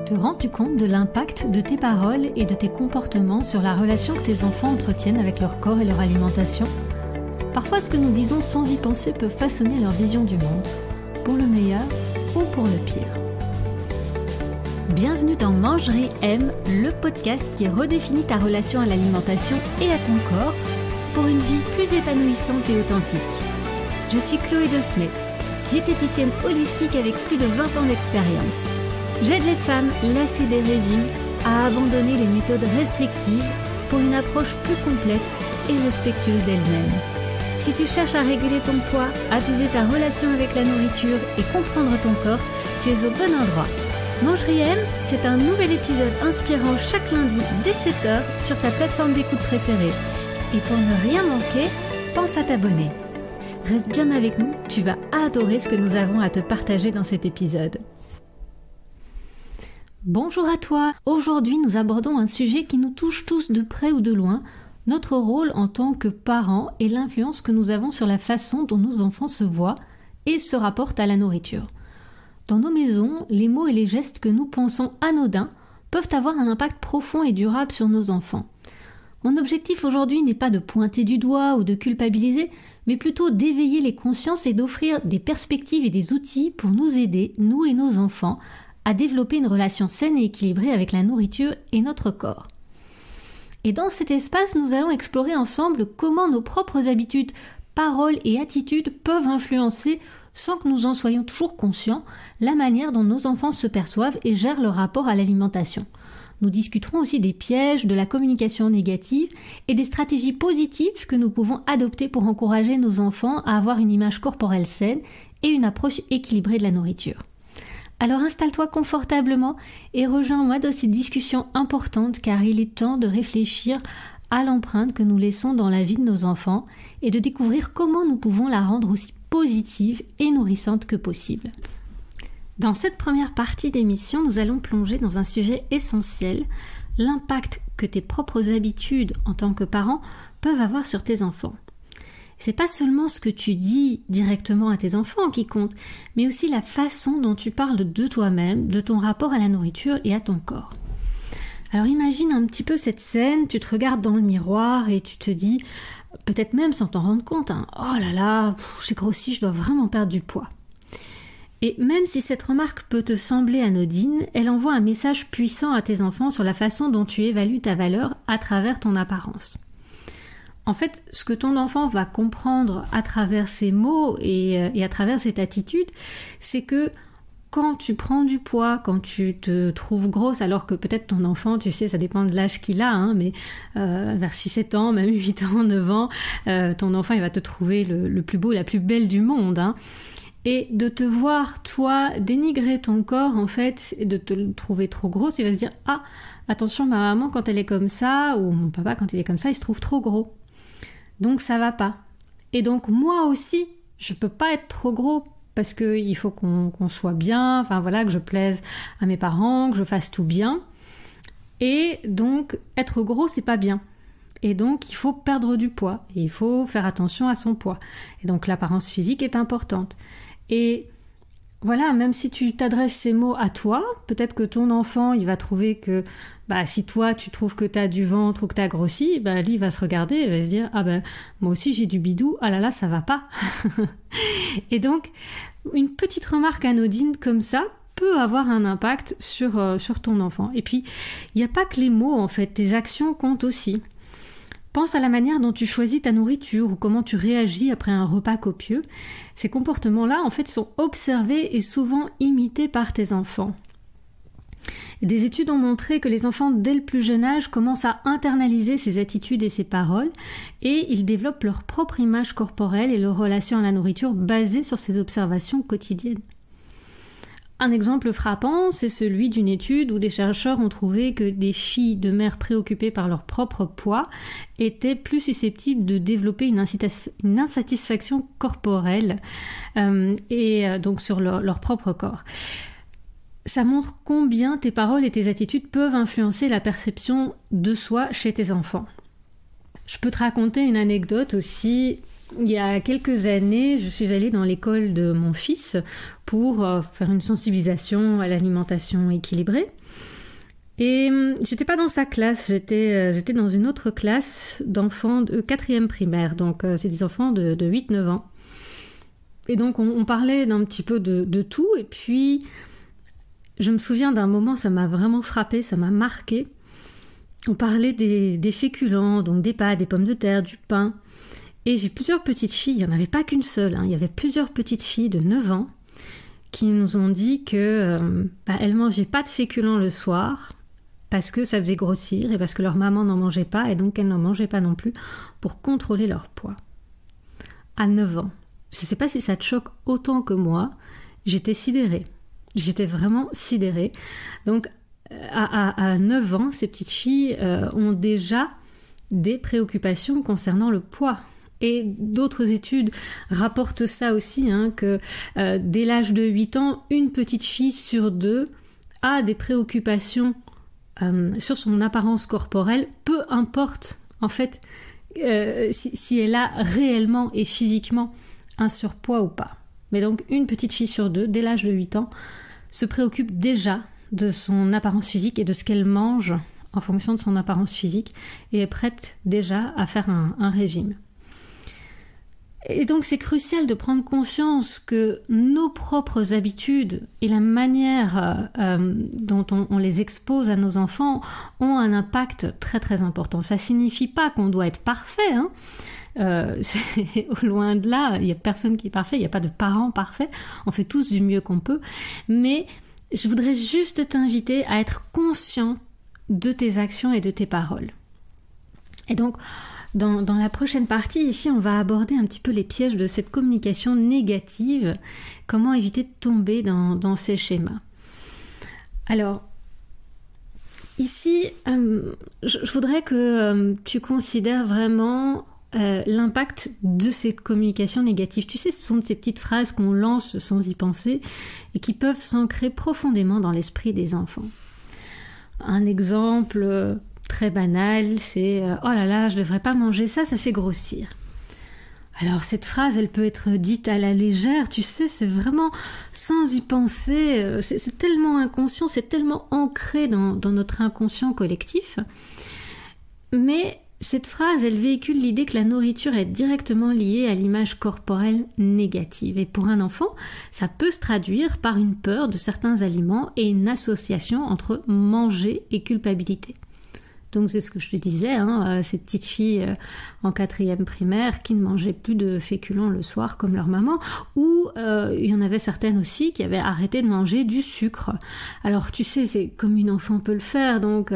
Te rends-tu compte de l'impact de tes paroles et de tes comportements sur la relation que tes enfants entretiennent avec leur corps et leur alimentation ? Parfois, ce que nous disons sans y penser peut façonner leur vision du monde, pour le meilleur ou pour le pire. Bienvenue dans Mangerie M, le podcast qui redéfinit ta relation à l'alimentation et à ton corps pour une vie plus épanouissante et authentique. Je suis Chloé De Smet, diététicienne holistique avec plus de 20 ans d'expérience. J'aide les femmes lassées des régimes à abandonner les méthodes restrictives pour une approche plus complète et respectueuse d'elles-mêmes. Si tu cherches à réguler ton poids, apaiser ta relation avec la nourriture et comprendre ton corps, tu es au bon endroit. Mangerie M, c'est un nouvel épisode inspirant chaque lundi dès 7h sur ta plateforme d'écoute préférée. Et pour ne rien manquer, pense à t'abonner. Reste bien avec nous, tu vas adorer ce que nous avons à te partager dans cet épisode. Bonjour à toi. Aujourd'hui, nous abordons un sujet qui nous touche tous de près ou de loin, notre rôle en tant que parents et l'influence que nous avons sur la façon dont nos enfants se voient et se rapportent à la nourriture. Dans nos maisons, les mots et les gestes que nous pensons anodins peuvent avoir un impact profond et durable sur nos enfants. Mon objectif aujourd'hui n'est pas de pointer du doigt ou de culpabiliser, mais plutôt d'éveiller les consciences et d'offrir des perspectives et des outils pour nous aider, nous et nos enfants, à développer une relation saine et équilibrée avec la nourriture et notre corps. Et dans cet espace, nous allons explorer ensemble comment nos propres habitudes, paroles et attitudes peuvent influencer, sans que nous en soyons toujours conscients, la manière dont nos enfants se perçoivent et gèrent leur rapport à l'alimentation. Nous discuterons aussi des pièges, de la communication négative et des stratégies positives que nous pouvons adopter pour encourager nos enfants à avoir une image corporelle saine et une approche équilibrée de la nourriture. Alors installe-toi confortablement et rejoins-moi dans cette discussion importante car il est temps de réfléchir à l'empreinte que nous laissons dans la vie de nos enfants et de découvrir comment nous pouvons la rendre aussi positive et nourrissante que possible. Dans cette première partie d'émission, nous allons plonger dans un sujet essentiel, l'impact que tes propres habitudes en tant que parent peuvent avoir sur tes enfants. C'est pas seulement ce que tu dis directement à tes enfants qui compte, mais aussi la façon dont tu parles de toi-même, de ton rapport à la nourriture et à ton corps. Alors imagine un petit peu cette scène, tu te regardes dans le miroir et tu te dis, peut-être même sans t'en rendre compte, oh là là, j'ai grossi, je dois vraiment perdre du poids. Et même si cette remarque peut te sembler anodine, elle envoie un message puissant à tes enfants sur la façon dont tu évalues ta valeur à travers ton apparence. En fait, ce que ton enfant va comprendre à travers ces mots et à travers cette attitude, c'est que quand tu prends du poids, quand tu te trouves grosse, alors que peut-être ton enfant, tu sais, ça dépend de l'âge qu'il a, mais vers 6-7 ans, même 8 ans, 9 ans, ton enfant, il va te trouver le plus beau, la plus belle du monde. Et de te voir, toi, dénigrer ton corps, en fait, et de te le trouver trop grosse, il va se dire « Ah, attention, ma maman, quand elle est comme ça, ou mon papa, quand il est comme ça, il se trouve trop gros. Donc ça va pas. Et donc moi aussi, je peux pas être trop gros, parce qu'il faut qu'on soit bien, enfin voilà, que je plaise à mes parents, que je fasse tout bien. Et donc, être gros, c'est pas bien. Et donc, il faut perdre du poids. Et il faut faire attention à son poids. Et donc, l'apparence physique est importante. Et voilà, même si tu t'adresses ces mots à toi, peut-être que ton enfant, il va trouver que, si toi, tu trouves que t'as du ventre ou que t'as grossi, lui, il va se regarder et va se dire, moi aussi, j'ai du bidou, ah là là, ça va pas. Et donc, une petite remarque anodine comme ça peut avoir un impact sur ton enfant. Et puis, il n'y a pas que les mots, en fait, tes actions comptent aussi. Pense à la manière dont tu choisis ta nourriture ou comment tu réagis après un repas copieux. Ces comportements-là, en fait, sont observés et souvent imités par tes enfants. Des études ont montré que les enfants, dès le plus jeune âge, commencent à internaliser ces attitudes et ces paroles et ils développent leur propre image corporelle et leur relation à la nourriture basée sur ces observations quotidiennes. Un exemple frappant, c'est celui d'une étude où des chercheurs ont trouvé que des filles de mères préoccupées par leur propre poids étaient plus susceptibles de développer une insatisfaction corporelle donc sur leur propre corps. Ça montre combien tes paroles et tes attitudes peuvent influencer la perception de soi chez tes enfants. Je peux te raconter une anecdote aussi. Il y a quelques années, je suis allée dans l'école de mon fils pour faire une sensibilisation à l'alimentation équilibrée. Et j'étais pas dans sa classe, j'étais dans une autre classe d'enfants de 4e primaire. Donc c'est des enfants de 8-9 ans. Et donc on parlait d'un petit peu de tout. Et puis je me souviens d'un moment, ça m'a vraiment frappée, ça m'a marquée. On parlait des féculents, donc des pâtes, des pommes de terre, du pain. Et j'ai plusieurs petites filles, il n'y en avait pas qu'une seule, il y avait plusieurs petites filles de 9 ans qui nous ont dit que elles mangeaient pas de féculents le soir parce que ça faisait grossir et parce que leur maman n'en mangeait pas et donc elles n'en mangeaient pas non plus pour contrôler leur poids. À 9 ans. Je ne sais pas si ça te choque autant que moi, j'étais sidérée. J'étais vraiment sidérée. Donc à 9 ans, ces petites filles ont déjà des préoccupations concernant le poids. Et d'autres études rapportent ça aussi, que dès l'âge de 8 ans, une petite fille sur 2 a des préoccupations sur son apparence corporelle, peu importe en fait si elle a réellement et physiquement un surpoids ou pas. Mais donc une petite fille sur 2, dès l'âge de 8 ans, se préoccupe déjà de son apparence physique et de ce qu'elle mange en fonction de son apparence physique et est prête déjà à faire un régime. Et donc c'est crucial de prendre conscience que nos propres habitudes et la manière dont on les expose à nos enfants ont un impact très très important. Ça signifie pas qu'on doit être parfait, loin de là, il n'y a personne qui est parfait, il n'y a pas de parents parfaits, on fait tous du mieux qu'on peut, mais je voudrais juste t'inviter à être conscient de tes actions et de tes paroles. Et donc, dans la prochaine partie, ici, on va aborder un petit peu les pièges de cette communication négative, comment éviter de tomber dans ces schémas. Alors, ici, je voudrais que tu considères vraiment l'impact de cette communication négative. Tu sais, ce sont ces petites phrases qu'on lance sans y penser et qui peuvent s'ancrer profondément dans l'esprit des enfants. Un exemple très banal, c'est « Oh là là, je ne devrais pas manger ça, ça fait grossir ». Alors cette phrase, elle peut être dite à la légère, tu sais, c'est vraiment sans y penser, c'est tellement inconscient, c'est tellement ancré dans notre inconscient collectif. Mais cette phrase, elle véhicule l'idée que la nourriture est directement liée à l'image corporelle négative. Et pour un enfant, ça peut se traduire par une peur de certains aliments et une association entre manger et culpabilité. Donc c'est ce que je te disais, cette petite fille en 4e primaire qui ne mangeait plus de féculents le soir comme leur maman, ou il y en avait certaines aussi qui avaient arrêté de manger du sucre. Alors tu sais, c'est comme une enfant peut le faire, donc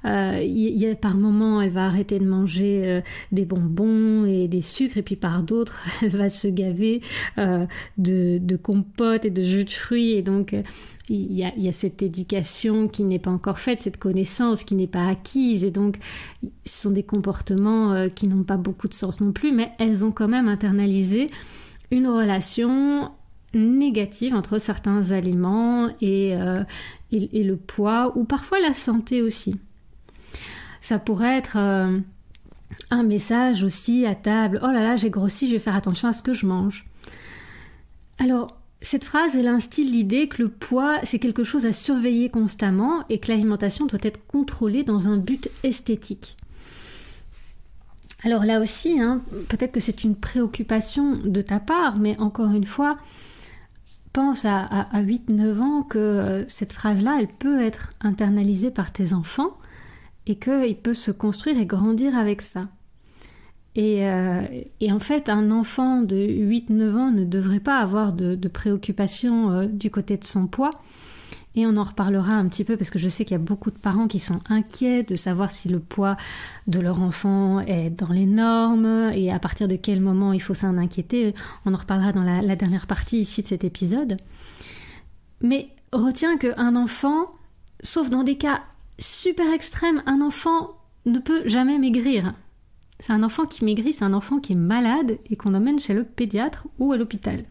il y a par moments elle va arrêter de manger des bonbons et des sucres, et puis par d'autres elle va se gaver de compotes et de jus de fruits, et donc il y a cette éducation qui n'est pas encore faite, cette connaissance qui n'est pas acquise, et donc ce sont des comportements qui n'ont pas beaucoup de sens non plus, mais elles ont quand même internalisé une relation négative entre certains aliments et le poids, ou parfois la santé aussi. Ça pourrait être un message aussi à table: oh là là, j'ai grossi, je vais faire attention à ce que je mange. Alors, cette phrase, elle instille l'idée que le poids, c'est quelque chose à surveiller constamment et que l'alimentation doit être contrôlée dans un but esthétique. Alors là aussi, peut-être que c'est une préoccupation de ta part, mais encore une fois, pense à 8-9 ans que cette phrase-là, elle peut être internalisée par tes enfants et qu'il peut se construire et grandir avec ça. Et en fait, un enfant de 8-9 ans ne devrait pas avoir de préoccupation du côté de son poids. Et on en reparlera un petit peu parce que je sais qu'il y a beaucoup de parents qui sont inquiets de savoir si le poids de leur enfant est dans les normes et à partir de quel moment il faut s'en inquiéter. On en reparlera dans la dernière partie ici de cet épisode. Mais retiens qu'un enfant, sauf dans des cas super extrêmes, un enfant ne peut jamais maigrir. C'est un enfant qui maigrit, c'est un enfant qui est malade et qu'on emmène chez le pédiatre ou à l'hôpital.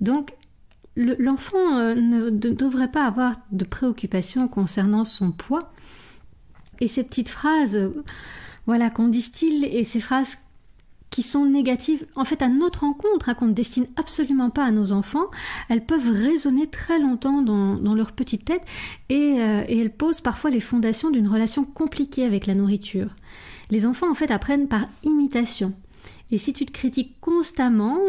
Donc, l'enfant ne devrait pas avoir de préoccupation concernant son poids. Et ces petites phrases, voilà, qu'on distille, et ces phrases qui sont négatives, en fait à notre encontre, qu'on ne destine absolument pas à nos enfants, elles peuvent résonner très longtemps dans leur petite tête, et elles posent parfois les fondations d'une relation compliquée avec la nourriture. Les enfants en fait apprennent par imitation. Et si tu te critiques constamment,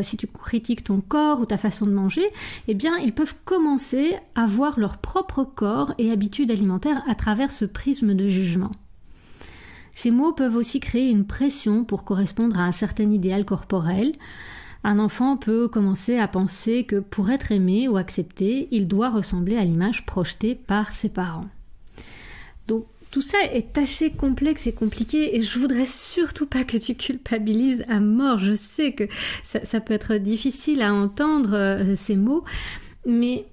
si tu critiques ton corps ou ta façon de manger, eh bien ils peuvent commencer à voir leur propre corps et habitudes alimentaires à travers ce prisme de jugement. Ces mots peuvent aussi créer une pression pour correspondre à un certain idéal corporel. Un enfant peut commencer à penser que pour être aimé ou accepté, il doit ressembler à l'image projetée par ses parents. Donc tout ça est assez complexe et compliqué, et je voudrais surtout pas que tu culpabilises à mort. Je sais que ça peut être difficile à entendre ces mots, mais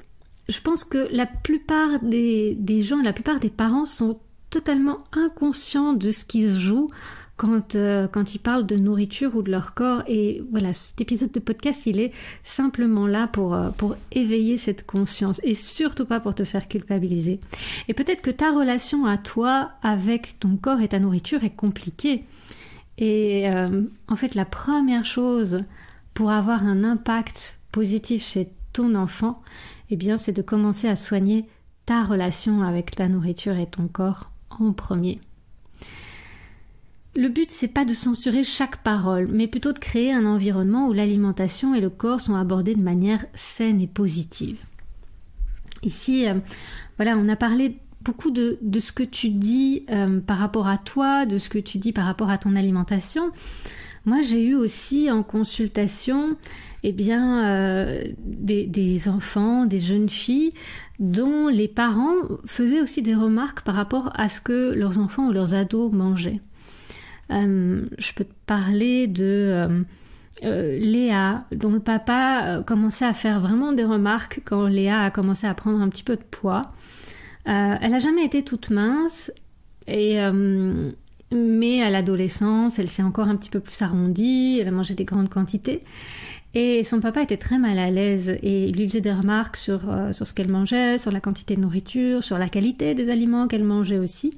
je pense que la plupart des gens, la plupart des parents sont totalement inconscients de ce qui se joue quand ils parlent de nourriture ou de leur corps. Et voilà, cet épisode de podcast, il est simplement là pour éveiller cette conscience, et surtout pas pour te faire culpabiliser. Et peut-être que ta relation à toi avec ton corps et ta nourriture est compliquée. Et en fait, la première chose pour avoir un impact positif chez ton enfant, eh bien, c'est de commencer à soigner ta relation avec ta nourriture et ton corps en premier. Le but, c'est pas de censurer chaque parole, mais plutôt de créer un environnement où l'alimentation et le corps sont abordés de manière saine et positive. Ici, voilà, on a parlé beaucoup de ce que tu dis par rapport à toi, de ce que tu dis par rapport à ton alimentation. Moi, j'ai eu aussi en consultation des enfants, des jeunes filles dont les parents faisaient aussi des remarques par rapport à ce que leurs enfants ou leurs ados mangeaient. Je peux te parler de Léa, dont le papa commençait à faire vraiment des remarques quand Léa a commencé à prendre un petit peu de poids. Elle n'a jamais été toute mince, mais à l'adolescence, elle s'est encore un petit peu plus arrondie, elle a mangé des grandes quantités. Et son papa était très mal à l'aise, et il lui faisait des remarques sur ce qu'elle mangeait, sur la quantité de nourriture, sur la qualité des aliments qu'elle mangeait aussi.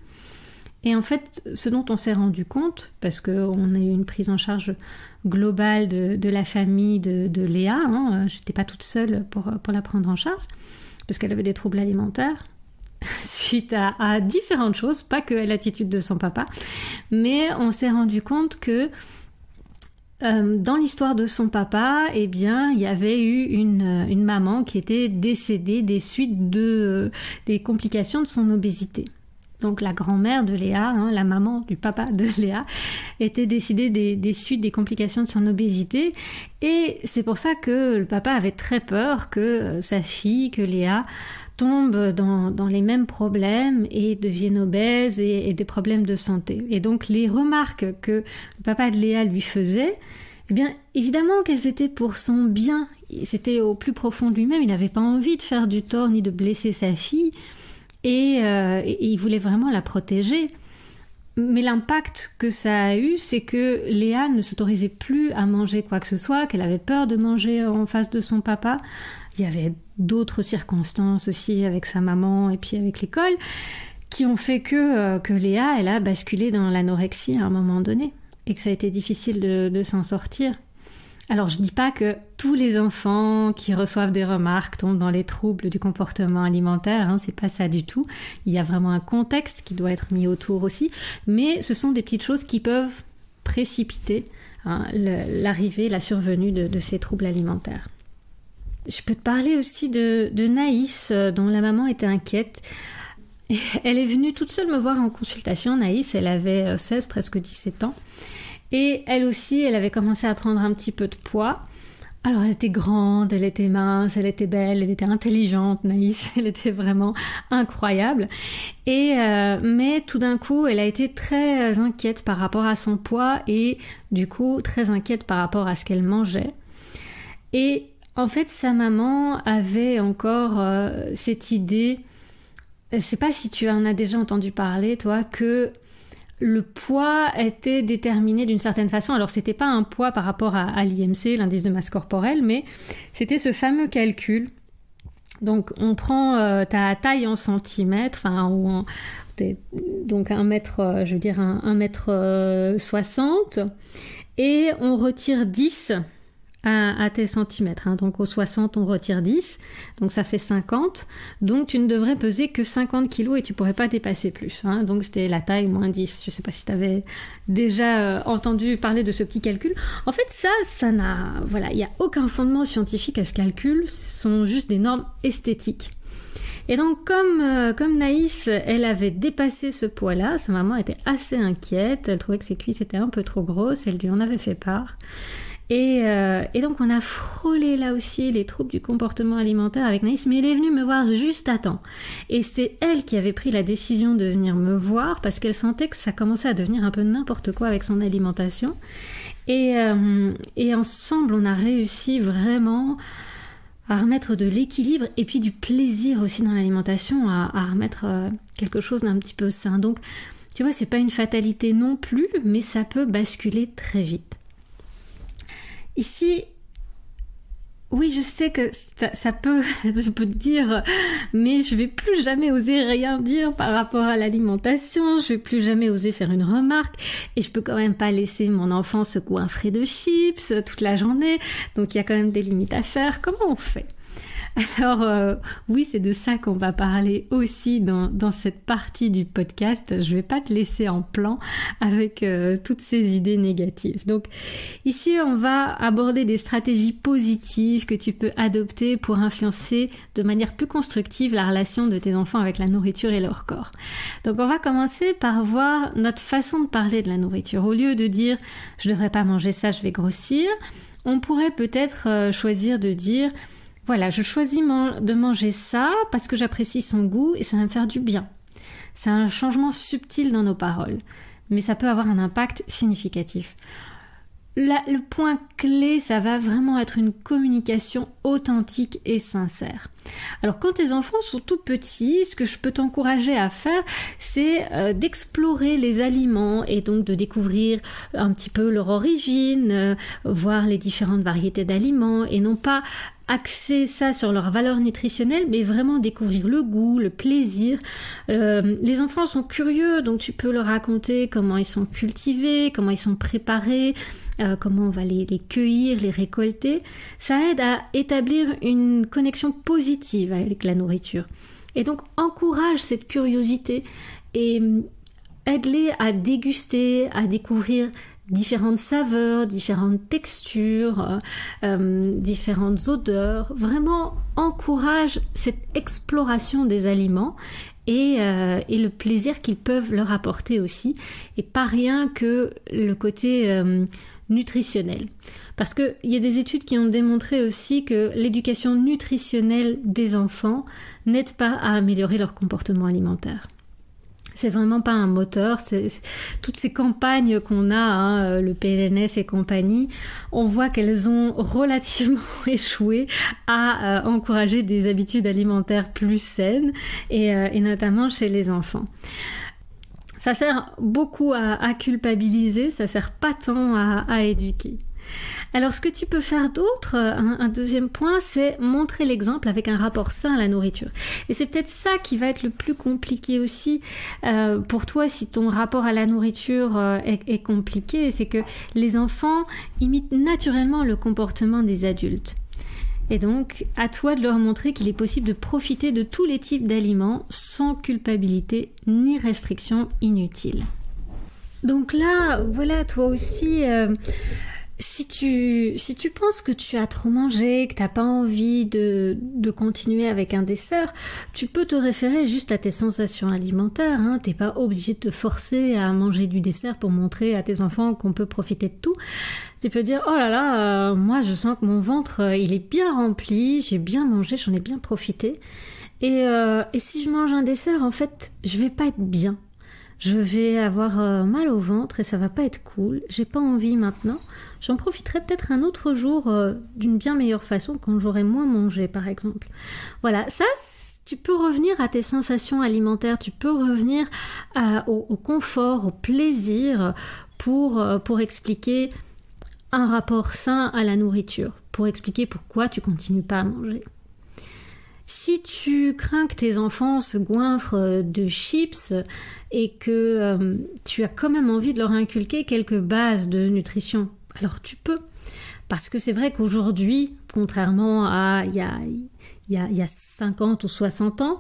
Et en fait, ce dont on s'est rendu compte, parce qu'on a eu une prise en charge globale de la famille de Léa, je n'étais pas toute seule pour la prendre en charge, parce qu'elle avait des troubles alimentaires, suite à différentes choses, pas que l'attitude de son papa, mais on s'est rendu compte que dans l'histoire de son papa, eh bien, il y avait eu une maman qui était décédée des suites des complications de son obésité. Donc la grand-mère de Léa, la maman du papa de Léa, était décédée des suites des complications de son obésité, et c'est pour ça que le papa avait très peur que sa fille, que Léa, tombe dans les mêmes problèmes et devienne obèse et des problèmes de santé. Et donc les remarques que le papa de Léa lui faisait, eh bien évidemment qu'elles étaient pour son bien. C'était au plus profond de lui-même, il n'avait pas envie de faire du tort ni de blesser sa fille, et il voulait vraiment la protéger. Mais l'impact que ça a eu, c'est que Léa ne s'autorisait plus à manger quoi que ce soit, qu'elle avait peur de manger en face de son papa. Il y avait d'autres circonstances aussi avec sa maman et puis avec l'école qui ont fait que Léa, elle a basculé dans l'anorexie à un moment donné, et que ça a été difficile de s'en sortir. Alors je dis pas que tous les enfants qui reçoivent des remarques tombent dans les troubles du comportement alimentaire, c'est pas ça du tout. Il y a vraiment un contexte qui doit être mis autour aussi, mais ce sont des petites choses qui peuvent précipiter l'arrivée, la survenue de ces troubles alimentaires. Je peux te parler aussi de Naïs, dont la maman était inquiète. Elle est venue toute seule me voir en consultation. Naïs, elle avait 16, presque 17 ans. Et elle aussi, elle avait commencé à prendre un petit peu de poids. Alors elle était grande, elle était mince, elle était belle, elle était intelligente, Naïs, elle était vraiment incroyable. Mais tout d'un coup, elle a été très inquiète par rapport à son poids, et du coup très inquiète par rapport à ce qu'elle mangeait. Et en fait, sa maman avait encore cette idée, je ne sais pas si tu en as déjà entendu parler, toi, que le poids était déterminé d'une certaine façon. Alors, c'était pas un poids par rapport à l'IMC, l'indice de masse corporelle, mais c'était ce fameux calcul Donc on prend ta taille en centimètres, donc 1 mètre, je veux dire 1 mètre 60, et on retire 10 à tes centimètres. Donc au 60, on retire 10, donc ça fait 50. Donc tu ne devrais peser que 50 kilos et tu pourrais pas dépasser plus. Donc c'était la taille moins 10. Je sais pas si tu avais déjà entendu parler de ce petit calcul. En fait, ça n'a... Voilà, il n'y a aucun fondement scientifique à ce calcul. Ce sont juste des normes esthétiques. Et donc, comme Naïs, elle avait dépassé ce poids-là, sa maman était assez inquiète. Elle trouvait que ses cuisses étaient un peu trop grosses. Elle lui en avait fait part. Et donc on a frôlé là aussi les troubles du comportement alimentaire avec Naïs, mais elle est venue me voir juste à temps. Et c'est elle qui avait pris la décision de venir me voir parce qu'elle sentait que ça commençait à devenir un peu n'importe quoi avec son alimentation. Et ensemble, on a réussi vraiment à remettre de l'équilibre et puis du plaisir aussi dans l'alimentation, à remettre quelque chose d'un petit peu sain. Donc, tu vois, c'est pas une fatalité non plus, mais ça peut basculer très vite. Ici, oui, je sais que ça peut, je peux te dire, mais je vais plus jamais oser rien dire par rapport à l'alimentation, je vais plus jamais oser faire une remarque, et je peux quand même pas laisser mon enfant se goinfrer de chips toute la journée, donc il y a quand même des limites à faire. Comment on fait ? Alors oui, c'est de ça qu'on va parler aussi dans cette partie du podcast. Je vais pas te laisser en plan avec toutes ces idées négatives. Donc ici, on va aborder des stratégies positives que tu peux adopter pour influencer de manière plus constructive la relation de tes enfants avec la nourriture et leur corps. Donc on va commencer par voir notre façon de parler de la nourriture. Au lieu de dire « je devrais pas manger ça, je vais grossir », on pourrait peut-être choisir de dire « voilà, je choisis de manger ça parce que j'apprécie son goût et ça va me faire du bien. » C'est un changement subtil dans nos paroles, mais ça peut avoir un impact significatif. Le point clé, ça va vraiment être une communication authentique et sincère. Alors quand tes enfants sont tout petits, ce que je peux t'encourager à faire, c'est d'explorer les aliments et donc de découvrir un petit peu leur origine, voir les différentes variétés d'aliments et non pas axer ça sur leur valeur nutritionnelle, mais vraiment découvrir le goût, le plaisir. Les enfants sont curieux, donc tu peux leur raconter comment ils sont cultivés, comment ils sont préparés, comment on va les cueillir, les récolter. Ça aide à établir une connexion positive avec la nourriture. Et donc encourage cette curiosité et aide-les à déguster, à découvrir différentes saveurs, différentes textures, différentes odeurs. Vraiment encourage cette exploration des aliments et le plaisir qu'ils peuvent leur apporter aussi, et pas rien que le côté nutritionnel. Parce qu'il y a des études qui ont démontré aussi que l'éducation nutritionnelle des enfants n'aide pas à améliorer leur comportement alimentaire. C'est vraiment pas un moteur, c'est toutes ces campagnes qu'on a, le PNNS et compagnie, on voit qu'elles ont relativement échoué à encourager des habitudes alimentaires plus saines et notamment chez les enfants. Ça sert beaucoup à culpabiliser, ça sert pas tant à éduquer. Alors ce que tu peux faire d'autre, un deuxième point, c'est montrer l'exemple avec un rapport sain à la nourriture. Et c'est peut-être ça qui va être le plus compliqué aussi pour toi si ton rapport à la nourriture est compliqué, c'est que les enfants imitent naturellement le comportement des adultes. Et donc, à toi de leur montrer qu'il est possible de profiter de tous les types d'aliments sans culpabilité ni restriction inutile. Donc là, voilà, toi aussi... Si tu penses que tu as trop mangé, que t'as pas envie de continuer avec un dessert, tu peux te référer juste à tes sensations alimentaires, T'es pas obligé de te forcer à manger du dessert pour montrer à tes enfants qu'on peut profiter de tout. Tu peux dire, oh là là, moi je sens que mon ventre, il est bien rempli, j'ai bien mangé, j'en ai bien profité. Et si je mange un dessert, en fait, je vais pas être bien. Je vais avoir mal au ventre et ça va pas être cool. J'ai pas envie maintenant. J'en profiterai peut-être un autre jour d'une bien meilleure façon quand j'aurai moins mangé, par exemple. Voilà, ça, tu peux revenir à tes sensations alimentaires. Tu peux revenir au confort, au plaisir pour expliquer un rapport sain à la nourriture. Pour expliquer pourquoi tu continues pas à manger. Si tu crains que tes enfants se goinfrent de chips et que tu as quand même envie de leur inculquer quelques bases de nutrition, alors tu peux. Parce que c'est vrai qu'aujourd'hui, contrairement à il y a 50 ou 60 ans,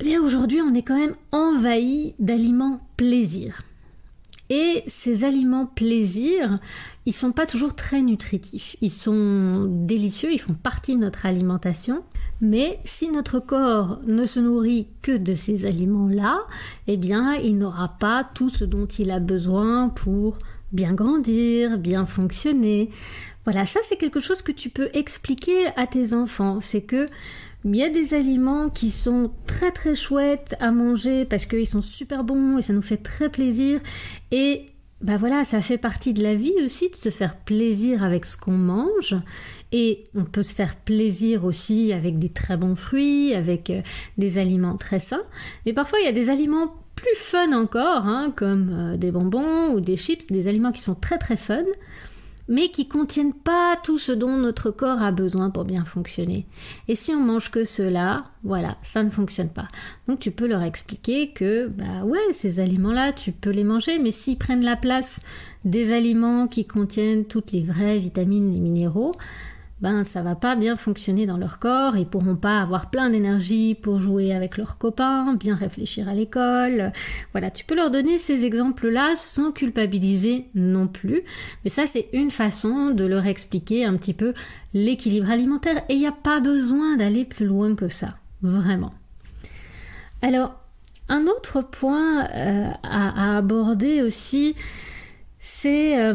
eh bien aujourd'hui on est quand même envahi d'aliments plaisir. Et ces aliments plaisir, ils sont pas toujours très nutritifs. Ils sont délicieux, ils font partie de notre alimentation. Mais si notre corps ne se nourrit que de ces aliments-là, eh bien, il n'aura pas tout ce dont il a besoin pour bien grandir, bien fonctionner. Voilà, ça c'est quelque chose que tu peux expliquer à tes enfants. C'est que il y a des aliments qui sont très très chouettes à manger parce qu'ils sont super bons et ça nous fait très plaisir. Et ben voilà, ça fait partie de la vie aussi de se faire plaisir avec ce qu'on mange. Et on peut se faire plaisir aussi avec des très bons fruits, avec des aliments très sains. Mais parfois il y a des aliments plus fun encore, comme des bonbons ou des chips, des aliments qui sont très très fun, mais qui contiennent pas tout ce dont notre corps a besoin pour bien fonctionner. Et si on mange que cela, voilà, ça ne fonctionne pas. Donc tu peux leur expliquer que, ces aliments-là, tu peux les manger, mais s'ils prennent la place des aliments qui contiennent toutes les vraies vitamines et minéraux, ça va pas bien fonctionner dans leur corps, ils pourront pas avoir plein d'énergie pour jouer avec leurs copains, bien réfléchir à l'école. Voilà, tu peux leur donner ces exemples-là sans culpabiliser non plus. Mais ça, c'est une façon de leur expliquer un petit peu l'équilibre alimentaire et il n'y a pas besoin d'aller plus loin que ça, vraiment. Alors, un autre point à aborder aussi, c'est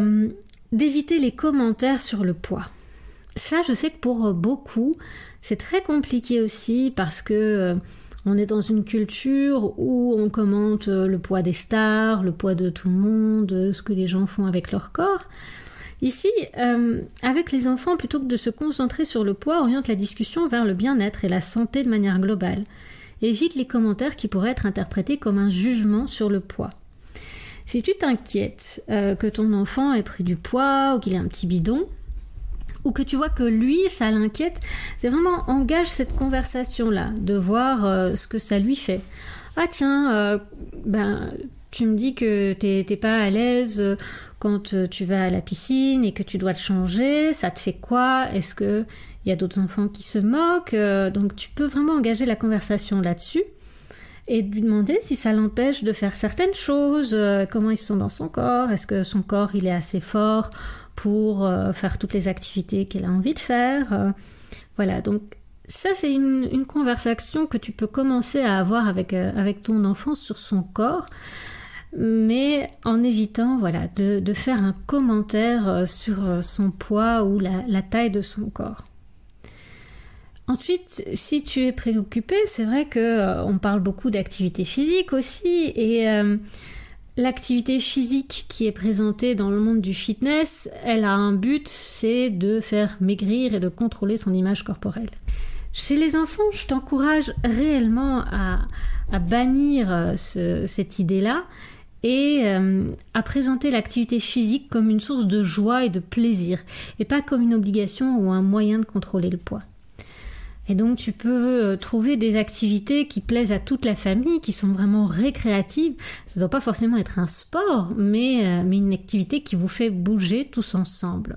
d'éviter les commentaires sur le poids. Ça, je sais que pour beaucoup, c'est très compliqué aussi parce que on est dans une culture où on commente le poids des stars, le poids de tout le monde, ce que les gens font avec leur corps. Ici, avec les enfants, plutôt que de se concentrer sur le poids, oriente la discussion vers le bien-être et la santé de manière globale. Évite les commentaires qui pourraient être interprétés comme un jugement sur le poids. Si tu t'inquiètes que ton enfant ait pris du poids ou qu'il ait un petit bidon, ou que tu vois que lui, ça l'inquiète, c'est vraiment engage cette conversation-là, de voir ce que ça lui fait. Ah tiens, tu me dis que t'es pas à l'aise quand tu vas à la piscine et que tu dois te changer, ça te fait quoi? Est-ce que il y a d'autres enfants qui se moquent? Donc tu peux vraiment engager la conversation là-dessus et lui demander si ça l'empêche de faire certaines choses, comment il se sent dans son corps, est-ce que son corps il est assez fort pour faire toutes les activités qu'elle a envie de faire. Voilà, donc ça c'est une conversation que tu peux commencer à avoir avec ton enfant sur son corps, mais en évitant de faire un commentaire sur son poids ou la taille de son corps. Ensuite, si tu es préoccupé, c'est vrai qu'on parle beaucoup d'activité physique aussi, et l'activité physique qui est présentée dans le monde du fitness, elle a un but, c'est de faire maigrir et de contrôler son image corporelle. Chez les enfants, je t'encourage réellement à bannir cette idée-là et à présenter l'activité physique comme une source de joie et de plaisir, et pas comme une obligation ou un moyen de contrôler le poids. Et donc tu peux trouver des activités qui plaisent à toute la famille, qui sont vraiment récréatives. Ça ne doit pas forcément être un sport, mais une activité qui vous fait bouger tous ensemble.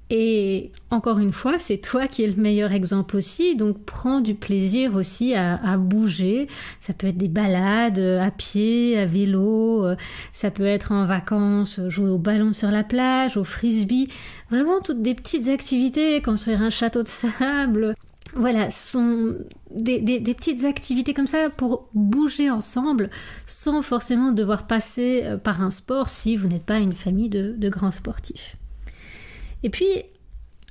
Et encore une fois, c'est toi qui es le meilleur exemple aussi, donc prends du plaisir aussi à bouger. Ça peut être des balades à pied, à vélo, ça peut être en vacances, jouer au ballon sur la plage, au frisbee, vraiment toutes des petites activités, construire un château de sable. Voilà, ce sont des petites activités comme ça pour bouger ensemble sans forcément devoir passer par un sport si vous n'êtes pas une famille de grands sportifs. Et puis,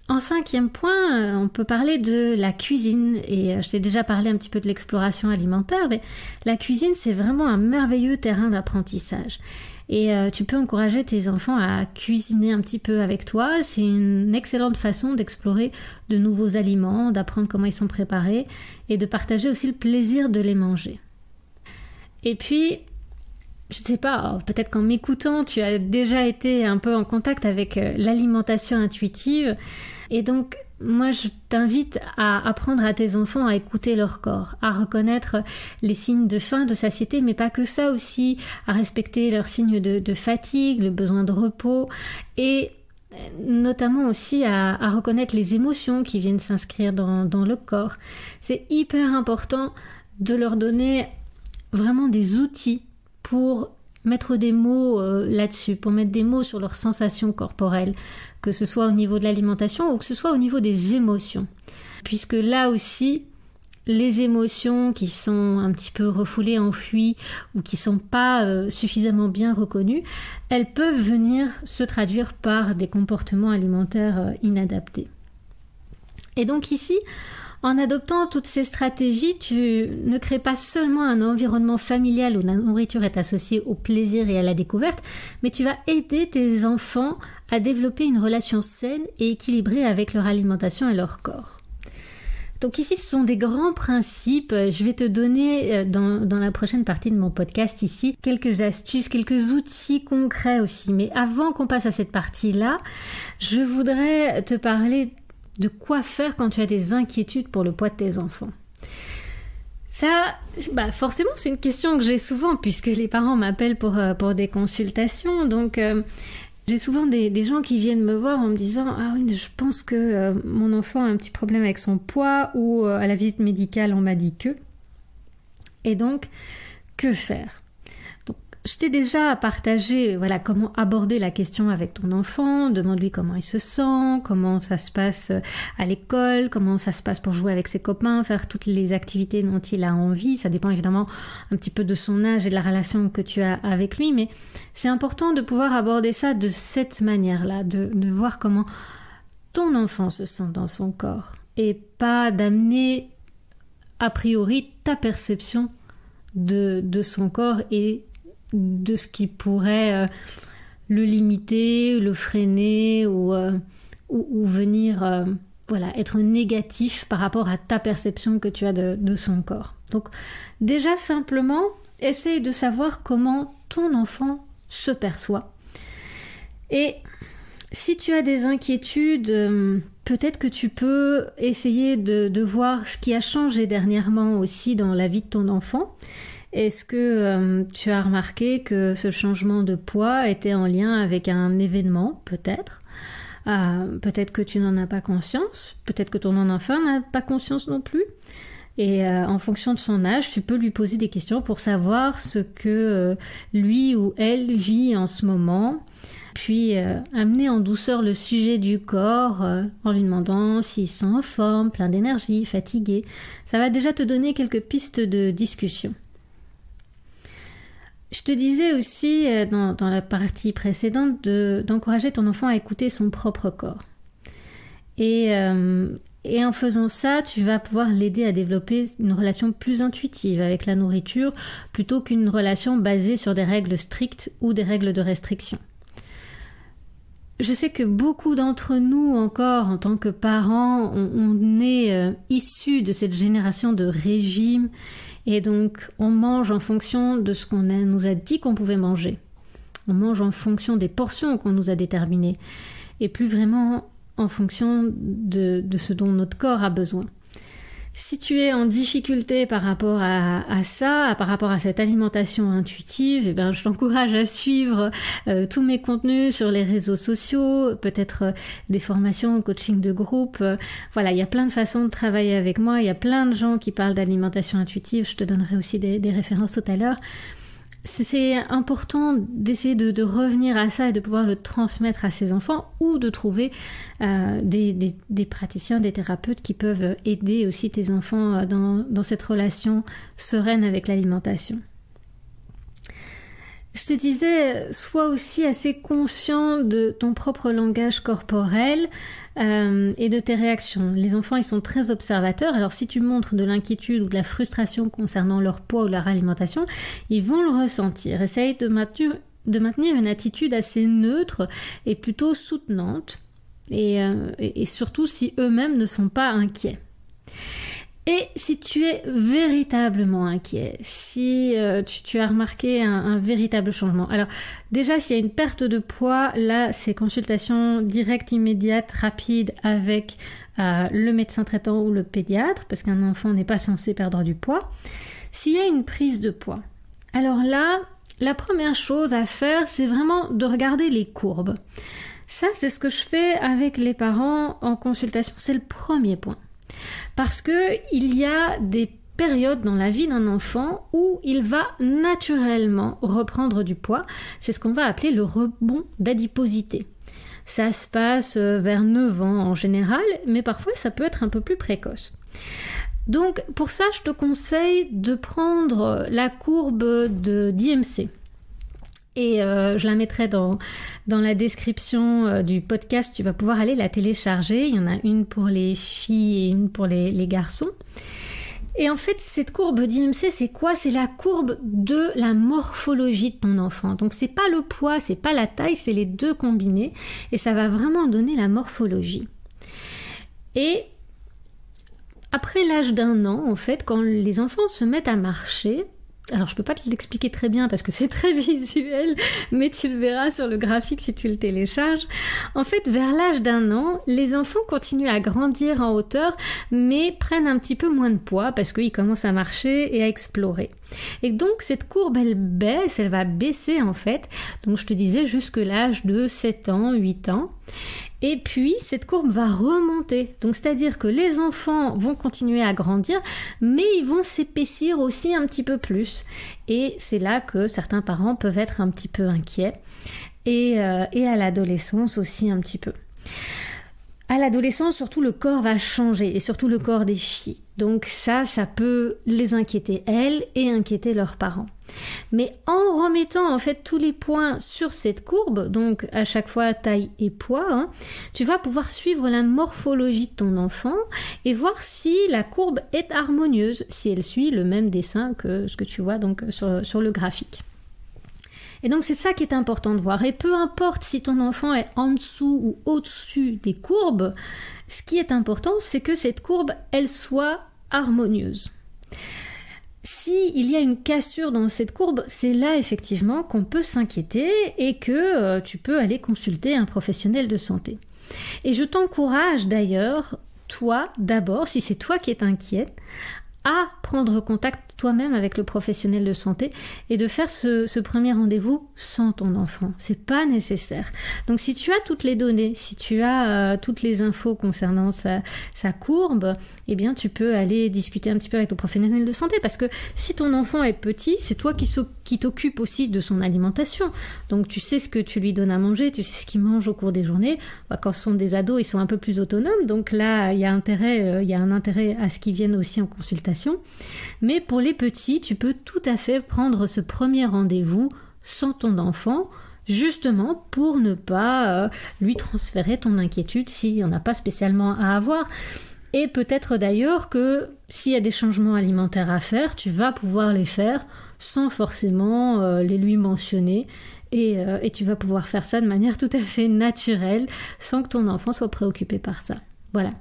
en 5e point, on peut parler de la cuisine. Et je t'ai déjà parlé un petit peu de l'exploration alimentaire, mais la cuisine, c'est vraiment un merveilleux terrain d'apprentissage. Et tu peux encourager tes enfants à cuisiner un petit peu avec toi. C'est une excellente façon d'explorer de nouveaux aliments, d'apprendre comment ils sont préparés et de partager aussi le plaisir de les manger. Et puis, je sais pas, peut-être qu'en m'écoutant, tu as déjà été un peu en contact avec l'alimentation intuitive. Et donc, moi je t'invite à apprendre à tes enfants à écouter leur corps, à reconnaître les signes de faim, de satiété, mais pas que ça aussi, à respecter leurs signes de fatigue, le besoin de repos, et notamment aussi à reconnaître les émotions qui viennent s'inscrire dans le corps. C'est hyper important de leur donner vraiment des outils pour mettre des mots là-dessus, pour mettre des mots sur leurs sensations corporelles, que ce soit au niveau de l'alimentation ou que ce soit au niveau des émotions. Puisque là aussi, les émotions qui sont un petit peu refoulées, enfuies ou qui ne sont pas suffisamment bien reconnues, elles peuvent venir se traduire par des comportements alimentaires inadaptés. Et donc ici, en adoptant toutes ces stratégies, tu ne crées pas seulement un environnement familial où la nourriture est associée au plaisir et à la découverte, mais tu vas aider tes enfants à développer une relation saine et équilibrée avec leur alimentation et leur corps. Donc ici, ce sont des grands principes. Je vais te donner dans la prochaine partie de mon podcast ici quelques astuces, quelques outils concrets aussi. Mais avant qu'on passe à cette partie-là, je voudrais te parler de quoi faire quand tu as des inquiétudes pour le poids de tes enfants. Ça, forcément, c'est une question que j'ai souvent puisque les parents m'appellent pour des consultations. Donc, j'ai souvent des gens qui viennent me voir en me disant « Ah oui, je pense que mon enfant a un petit problème avec son poids » ou « à la visite médicale, on m'a dit que ». Et donc, que faire ? Donc, je t'ai déjà partagé comment aborder la question avec ton enfant. Demande-lui comment il se sent, comment ça se passe à l'école, comment ça se passe pour jouer avec ses copains, faire toutes les activités dont il a envie. Ça dépend évidemment un petit peu de son âge et de la relation que tu as avec lui, mais c'est important de pouvoir aborder ça de cette manière-là, de voir comment ton enfant se sent dans son corps et pas d'amener a priori ta perception de son corps et de ce qui pourrait le limiter, le freiner ou venir être négatif par rapport à ta perception que tu as de son corps. Donc déjà simplement, essaye de savoir comment ton enfant se perçoit. Et si tu as des inquiétudes, peut-être que tu peux essayer de voir ce qui a changé dernièrement aussi dans la vie de ton enfant. Est-ce que tu as remarqué que ce changement de poids était en lien avec un événement, peut-être ? Peut-être que tu n'en as pas conscience, peut-être que ton enfant n'a pas conscience non plus. Et en fonction de son âge, tu peux lui poser des questions pour savoir ce que lui ou elle vit en ce moment. Puis amener en douceur le sujet du corps en lui demandant s'il se sent en forme, plein d'énergie, fatigué. Ça va déjà te donner quelques pistes de discussion. Je te disais aussi dans la partie précédente d'encourager ton enfant à écouter son propre corps. Et en faisant ça, tu vas pouvoir l'aider à développer une relation plus intuitive avec la nourriture plutôt qu'une relation basée sur des règles strictes ou des règles de restriction. Je sais que beaucoup d'entre nous encore, en tant que parents, on est issus de cette génération de régime et donc on mange en fonction de ce qu'on nous a dit qu'on pouvait manger. On mange en fonction des portions qu'on nous a déterminées et plus vraiment en fonction de ce dont notre corps a besoin. Si tu es en difficulté par rapport à ça, par rapport à cette alimentation intuitive, je t'encourage à suivre tous mes contenus sur les réseaux sociaux, peut-être des formations, coaching de groupe. Il y a plein de façons de travailler avec moi. Il y a plein de gens qui parlent d'alimentation intuitive. Je te donnerai aussi des références tout à l'heure. C'est important d'essayer de revenir à ça et de pouvoir le transmettre à ses enfants ou de trouver des praticiens, des thérapeutes qui peuvent aider aussi tes enfants dans cette relation sereine avec l'alimentation. Je te disais, sois aussi assez conscient de ton propre langage corporel et de tes réactions. Les enfants, ils sont très observateurs. Alors, si tu montres de l'inquiétude ou de la frustration concernant leur poids ou leur alimentation, ils vont le ressentir. Essaye de maintenir une attitude assez neutre et plutôt soutenante. Et surtout si eux-mêmes ne sont pas inquiets. Et si tu es véritablement inquiet, si tu as remarqué un véritable changement, alors déjà s'il y a une perte de poids, là c'est consultation directe, immédiate, rapide avec le médecin traitant ou le pédiatre, parce qu'un enfant n'est pas censé perdre du poids. S'il y a une prise de poids, alors là, la première chose à faire, c'est vraiment de regarder les courbes. Ça, c'est ce que je fais avec les parents en consultation, c'est le premier point. Parce que il y a des périodes dans la vie d'un enfant où il va naturellement reprendre du poids. C'est ce qu'on va appeler le rebond d'adiposité. Ça se passe vers 9 ans en général, mais parfois ça peut être un peu plus précoce. Donc pour ça, je te conseille de prendre la courbe d'IMC. Et je la mettrai dans la description du podcast, tu vas pouvoir aller la télécharger. Il y en a une pour les filles et une pour les garçons. Et en fait, cette courbe d'IMC, c'est quoi? C'est la courbe de la morphologie de ton enfant. Donc c'est pas le poids, c'est pas la taille, c'est les deux combinés. Et ça va vraiment donner la morphologie. Et après l'âge d'1 an, en fait, quand les enfants se mettent à marcher, alors je peux pas te l'expliquer très bien parce que c'est très visuel, mais tu le verras sur le graphique si tu le télécharges. En fait, vers l'âge d'1 an, les enfants continuent à grandir en hauteur, mais prennent un petit peu moins de poids parce qu'ils commencent à marcher et à explorer. Et donc cette courbe, elle baisse, elle va baisser en fait. Donc je te disais jusque l'âge de 7 ans, 8 ans. Et puis, cette courbe va remonter. Donc, c'est-à-dire que les enfants vont continuer à grandir, mais ils vont s'épaissir aussi un petit peu plus. Et c'est là que certains parents peuvent être un petit peu inquiets. Et à l'adolescence aussi un petit peu. À l'adolescence, surtout, le corps va changer, et surtout le corps des filles. Donc ça peut les inquiéter, elles, et inquiéter leurs parents. Mais en remettant en fait tous les points sur cette courbe, donc à chaque fois taille et poids, tu vas pouvoir suivre la morphologie de ton enfant et voir si la courbe est harmonieuse, si elle suit le même dessin que ce que tu vois donc sur le graphique. Et donc c'est ça qui est important de voir. Et peu importe si ton enfant est en dessous ou au-dessus des courbes, ce qui est important, c'est que cette courbe, elle soit harmonieuse. S'il y a une cassure dans cette courbe, c'est là effectivement qu'on peut s'inquiéter et que tu peux aller consulter un professionnel de santé. Et je t'encourage d'ailleurs, toi d'abord, si c'est toi qui es inquiète, à prendre contact toi-même avec le professionnel de santé et de faire ce premier rendez-vous sans ton enfant. C'est pas nécessaire. Donc si tu as toutes les données, si tu as toutes les infos concernant sa courbe, eh bien tu peux aller discuter un petit peu avec le professionnel de santé parce que si ton enfant est petit, c'est toi qui t'occupe aussi de son alimentation. Donc tu sais ce que tu lui donnes à manger, tu sais ce qu'il mange au cours des journées. Quand ce sont des ados, ils sont un peu plus autonomes, donc là il y a un intérêt à ce qu'ils viennent aussi en consultation. Mais pour les petits, tu peux tout à fait prendre ce premier rendez-vous sans ton enfant, justement pour ne pas lui transférer ton inquiétude s'il n'y en a pas spécialement à avoir. Et peut-être d'ailleurs que s'il y a des changements alimentaires à faire, tu vas pouvoir les faire sans forcément les lui mentionner. Et tu vas pouvoir faire ça de manière tout à fait naturelle, sans que ton enfant soit préoccupé par ça. Voilà.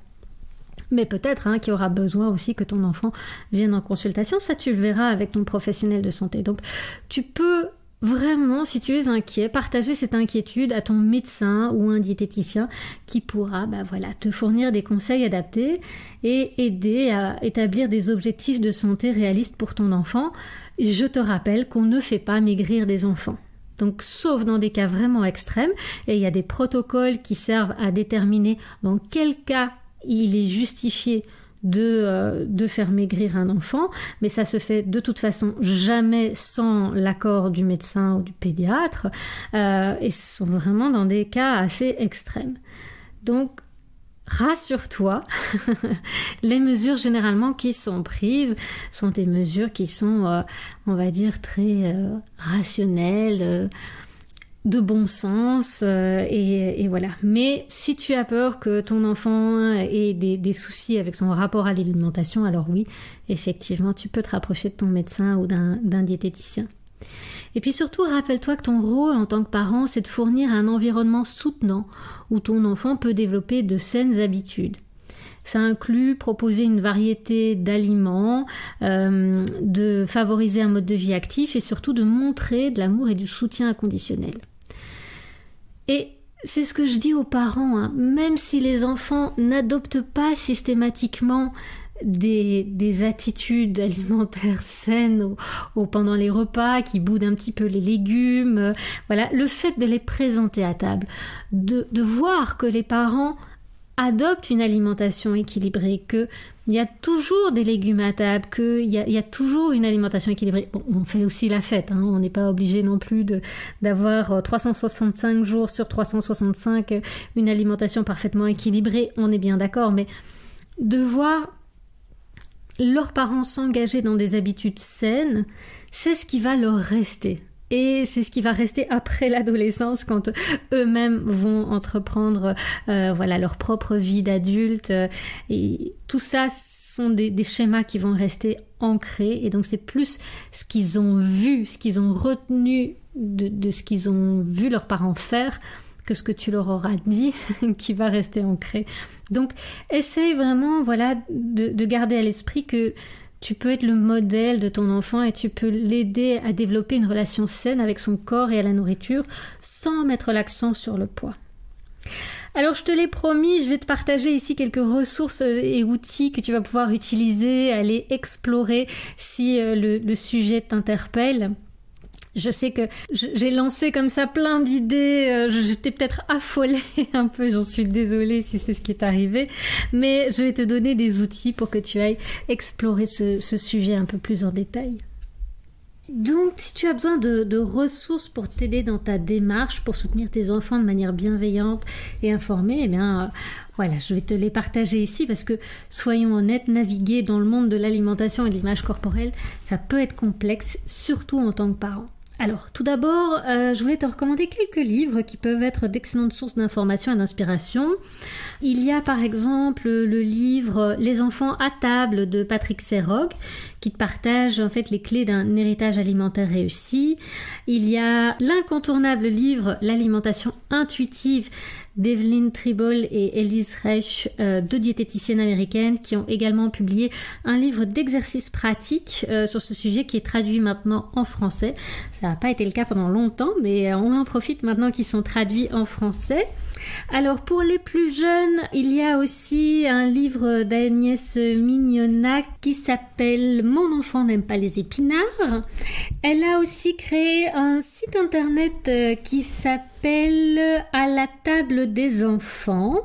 Mais peut-être qu'il y aura besoin aussi que ton enfant vienne en consultation. Ça, tu le verras avec ton professionnel de santé. Donc, tu peux vraiment, si tu es inquiet, partager cette inquiétude à ton médecin ou un diététicien qui pourra te fournir des conseils adaptés et aider à établir des objectifs de santé réalistes pour ton enfant. Je te rappelle qu'on ne fait pas maigrir des enfants. Donc, sauf dans des cas vraiment extrêmes, et il y a des protocoles qui servent à déterminer dans quel cas il est justifié de faire maigrir un enfant, mais ça se fait de toute façon jamais sans l'accord du médecin ou du pédiatre, et ce sont vraiment dans des cas assez extrêmes. Donc, rassure-toi, les mesures généralement qui sont prises sont des mesures qui sont, on va dire, très rationnelles, de bon sens, et voilà. Mais si tu as peur que ton enfant ait des soucis avec son rapport à l'alimentation, alors oui, effectivement, tu peux te rapprocher de ton médecin ou d'un diététicien. Et puis surtout, rappelle-toi que ton rôle en tant que parent, c'est de fournir un environnement soutenant où ton enfant peut développer de saines habitudes. Ça inclut proposer une variété d'aliments, de favoriser un mode de vie actif et surtout de montrer de l'amour et du soutien inconditionnel. Et c'est ce que je dis aux parents, hein, même si les enfants n'adoptent pas systématiquement des attitudes alimentaires saines pendant les repas, qui boudent un petit peu les légumes, voilà, le fait de les présenter à table, de voir que les parents adoptent une alimentation équilibrée, qu'il y a toujours des légumes à table, qu'il y a toujours une alimentation équilibrée. Bon, on fait aussi la fête, hein, on n'est pas obligé non plus d'avoir 365 jours sur 365 une alimentation parfaitement équilibrée, on est bien d'accord, mais de voir leurs parents s'engager dans des habitudes saines, c'est ce qui va leur rester. Et c'est ce qui va rester après l'adolescence, quand eux-mêmes vont entreprendre leur propre vie d'adulte. Et tout ça sont des schémas qui vont rester ancrés. Et donc c'est plus ce qu'ils ont vu, ce qu'ils ont retenu de ce qu'ils ont vu leurs parents faire, que ce que tu leur auras dit qui va rester ancré. Donc essaye vraiment de garder à l'esprit que tu peux être le modèle de ton enfant et tu peux l'aider à développer une relation saine avec son corps et à la nourriture sans mettre l'accent sur le poids. Alors je te l'ai promis, je vais te partager ici quelques ressources et outils que tu vas pouvoir utiliser, aller explorer si le sujet t'interpelle. Je sais que j'ai lancé comme ça plein d'idées, j'étais peut-être affolée un peu, j'en suis désolée si c'est ce qui est arrivé, mais je vais te donner des outils pour que tu ailles explorer ce sujet un peu plus en détail. Donc, si tu as besoin de ressources pour t'aider dans ta démarche, pour soutenir tes enfants de manière bienveillante et informée, eh bien, je vais te les partager ici parce que, soyons honnêtes, naviguer dans le monde de l'alimentation et de l'image corporelle, ça peut être complexe, surtout en tant que parent. Alors, tout d'abord, je voulais te recommander quelques livres qui peuvent être d'excellentes sources d'information et d'inspiration. Il y a par exemple le livre « Les enfants à table » de Patrick Serrog, qui te partage en fait les clés d'un héritage alimentaire réussi. Il y a l'incontournable livre « L'alimentation intuitive » d'Evelyn Tribble et Elise Reich, deux diététiciennes américaines qui ont également publié un livre d'exercices pratiques sur ce sujet qui est traduit maintenant en français. Ça n'a pas été le cas pendant longtemps, mais on en profite maintenant qu'ils sont traduits en français. Alors pour les plus jeunes, il y a aussi un livre d'Agnès Mignonat qui s'appelle « Mon enfant n'aime pas les épinards ». Elle a aussi créé un site internet qui s'appelle « À la table des enfants »,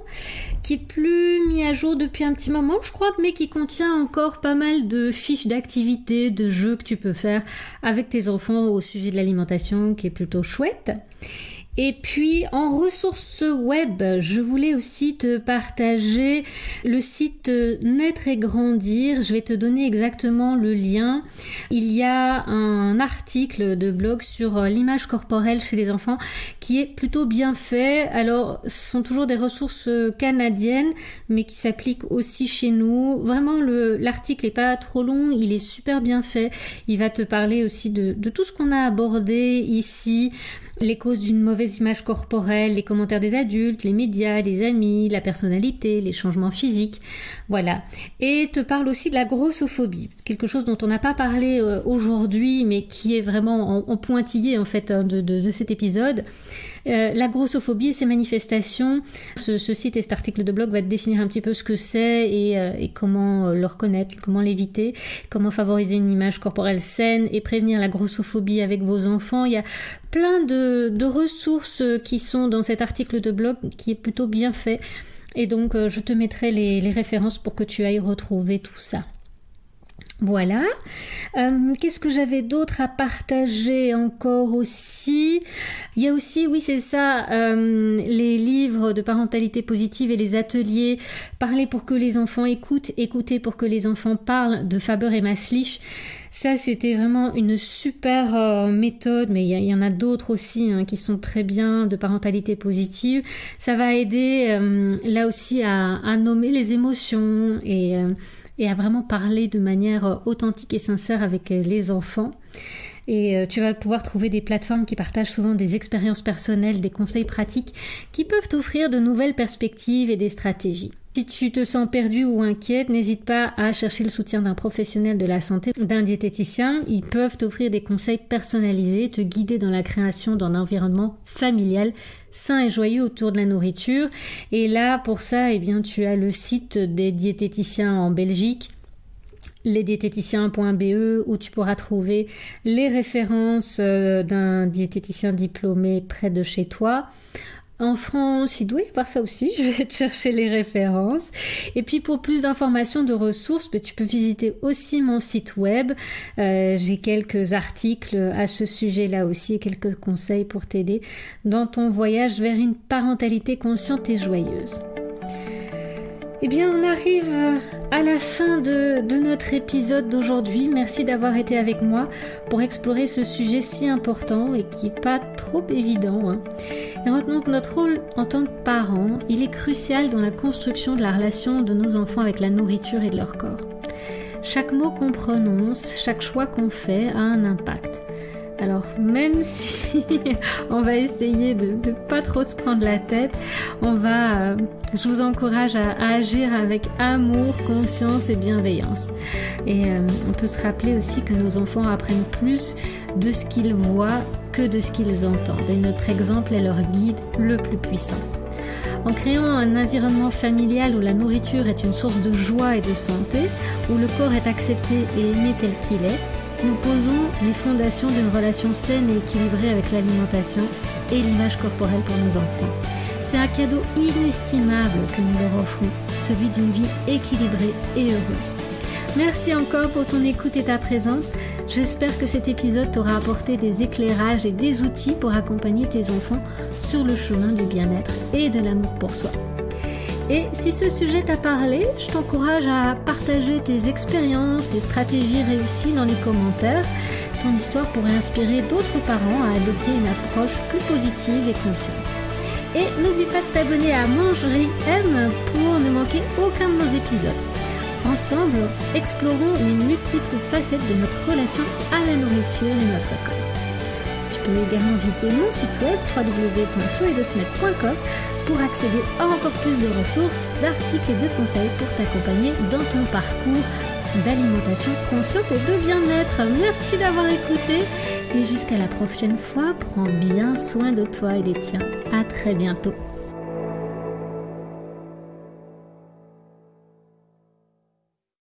qui est plus mis à jour depuis un petit moment, je crois, mais qui contient encore pas mal de fiches d'activités, de jeux que tu peux faire avec tes enfants au sujet de l'alimentation, qui est plutôt chouette. Et puis en ressources web, je voulais aussi te partager le site Naître et Grandir. Je vais te donner exactement le lien. Il y a un article de blog sur l'image corporelle chez les enfants qui est plutôt bien fait. Alors, ce sont toujours des ressources canadiennes, mais qui s'appliquent aussi chez nous. Vraiment, l'article est pas trop long, il est super bien fait. Il va te parler aussi de tout ce qu'on a abordé ici. Les causes d'une mauvaise image corporelle, les commentaires des adultes, les médias, les amis, la personnalité, les changements physiques, voilà. Et te parle aussi de la grossophobie, quelque chose dont on n'a pas parlé aujourd'hui, mais qui est vraiment en pointillé en fait de cet épisode. La grossophobie et ses manifestations, ce site et cet article de blog va te définir un petit peu ce que c'est et comment le reconnaître, comment l'éviter, comment favoriser une image corporelle saine et prévenir la grossophobie avec vos enfants. Il y a plein de ressources qui sont dans cet article de blog qui est plutôt bien fait et donc je te mettrai les références pour que tu ailles retrouver tout ça. Voilà. Qu'est-ce que j'avais d'autre à partager encore aussi? Il y a aussi, oui c'est ça, les livres de parentalité positive et les ateliers Parler pour que les enfants écoutent, écouter pour que les enfants parlent de Faber et Maslich. Ça, c'était vraiment une super méthode, mais il y en a d'autres aussi qui sont très bien de parentalité positive. Ça va aider là aussi à nommer les émotions et à vraiment parler de manière authentique et sincère avec les enfants. Et tu vas pouvoir trouver des plateformes qui partagent souvent des expériences personnelles, des conseils pratiques qui peuvent t'offrir de nouvelles perspectives et des stratégies. Si tu te sens perdu ou inquiète, n'hésite pas à chercher le soutien d'un professionnel de la santé, d'un diététicien. Ils peuvent t'offrir des conseils personnalisés, te guider dans la création d'un environnement familial sain et joyeux autour de la nourriture. Et là, pour ça, tu as le site des diététiciens en Belgique, lesdiététiciens.be, où tu pourras trouver les références d'un diététicien diplômé près de chez toi. En France, il doit y avoir ça aussi, je vais te chercher les références. Et puis pour plus d'informations, de ressources, tu peux visiter aussi mon site web. J'ai quelques articles à ce sujet-là aussi et quelques conseils pour t'aider dans ton voyage vers une parentalité consciente et joyeuse. On arrive à la fin de notre épisode d'aujourd'hui. Merci d'avoir été avec moi pour explorer ce sujet si important et qui n'est pas trop évident. Et retenons que notre rôle en tant que parents, il est crucial dans la construction de la relation de nos enfants avec la nourriture et de leur corps. Chaque mot qu'on prononce, chaque choix qu'on fait a un impact. Alors même si on va essayer de pas trop se prendre la tête, je vous encourage à agir avec amour, conscience et bienveillance. Et on peut se rappeler aussi que nos enfants apprennent plus de ce qu'ils voient que de ce qu'ils entendent. Et notre exemple est leur guide le plus puissant. En créant un environnement familial où la nourriture est une source de joie et de santé, où le corps est accepté et aimé tel qu'il est, nous posons les fondations d'une relation saine et équilibrée avec l'alimentation et l'image corporelle pour nos enfants. C'est un cadeau inestimable que nous leur offrons, celui d'une vie équilibrée et heureuse. Merci encore pour ton écoute et ta présence. J'espère que cet épisode t'aura apporté des éclairages et des outils pour accompagner tes enfants sur le chemin du bien-être et de l'amour pour soi. Et si ce sujet t'a parlé, je t'encourage à partager tes expériences et stratégies réussies dans les commentaires. Ton histoire pourrait inspirer d'autres parents à adopter une approche plus positive et consciente. Et n'oublie pas de t'abonner à Mangerie M pour ne manquer aucun de nos épisodes. Ensemble, explorons les multiples facettes de notre relation à la nourriture et notre corps. Tu peux également visiter mon site web www.chloedesmet.com pour accéder à encore plus de ressources, d'articles et de conseils pour t'accompagner dans ton parcours d'alimentation consciente et de bien-être. Merci d'avoir écouté et jusqu'à la prochaine fois, prends bien soin de toi et des tiens. À très bientôt.